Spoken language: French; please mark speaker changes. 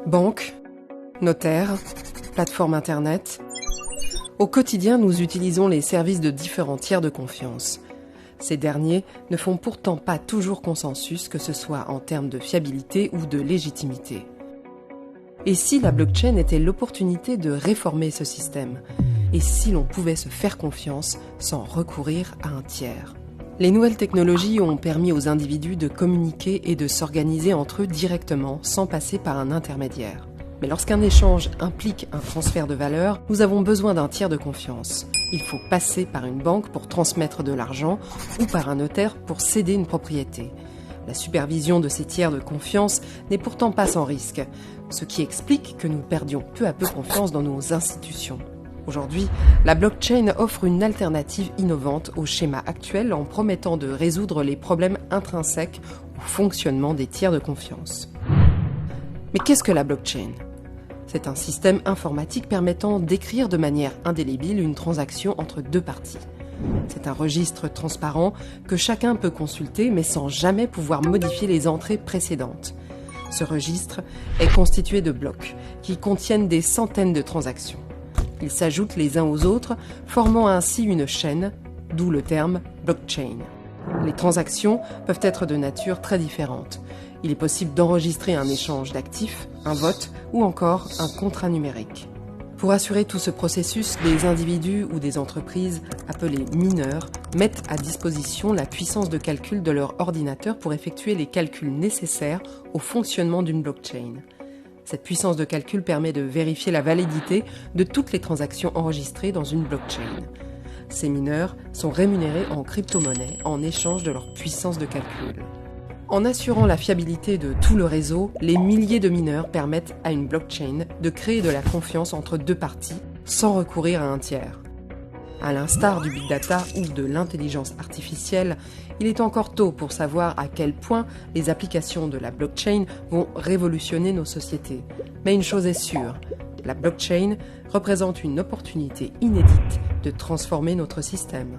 Speaker 1: Banque, notaire, plateforme internet. Au quotidien, nous utilisons les services de différents tiers de confiance. Ces derniers ne font pourtant pas toujours consensus, que ce soit en termes de fiabilité ou de légitimité. Et si la blockchain était l'opportunité de réformer ce système? Et si l'on pouvait se faire confiance sans recourir à un tiers? Les nouvelles technologies ont permis aux individus de communiquer et de s'organiser entre eux directement, sans passer par un intermédiaire. Mais lorsqu'un échange implique un transfert de valeur, nous avons besoin d'un tiers de confiance. Il faut passer par une banque pour transmettre de l'argent ou par un notaire pour céder une propriété. La supervision de ces tiers de confiance n'est pourtant pas sans risque, ce qui explique que nous perdions peu à peu confiance dans nos institutions. Aujourd'hui, la blockchain offre une alternative innovante au schéma actuel en promettant de résoudre les problèmes intrinsèques au fonctionnement des tiers de confiance. Mais qu'est-ce que la blockchain ? C'est un système informatique permettant d'écrire de manière indélébile une transaction entre deux parties. C'est un registre transparent que chacun peut consulter mais sans jamais pouvoir modifier les entrées précédentes. Ce registre est constitué de blocs qui contiennent des centaines de transactions. Ils s'ajoutent les uns aux autres, formant ainsi une chaîne, d'où le terme blockchain. Les transactions peuvent être de nature très différente. Il est possible d'enregistrer un échange d'actifs, un vote ou encore un contrat numérique. Pour assurer tout ce processus, des individus ou des entreprises, appelés mineurs, mettent à disposition la puissance de calcul de leur ordinateur pour effectuer les calculs nécessaires au fonctionnement d'une blockchain. Cette puissance de calcul permet de vérifier la validité de toutes les transactions enregistrées dans une blockchain. Ces mineurs sont rémunérés en crypto-monnaie en échange de leur puissance de calcul. En assurant la fiabilité de tout le réseau, les milliers de mineurs permettent à une blockchain de créer de la confiance entre deux parties sans recourir à un tiers. À l'instar du big data ou de l'intelligence artificielle, il est encore tôt pour savoir à quel point les applications de la blockchain vont révolutionner nos sociétés. Mais une chose est sûre, la blockchain représente une opportunité inédite de transformer notre système.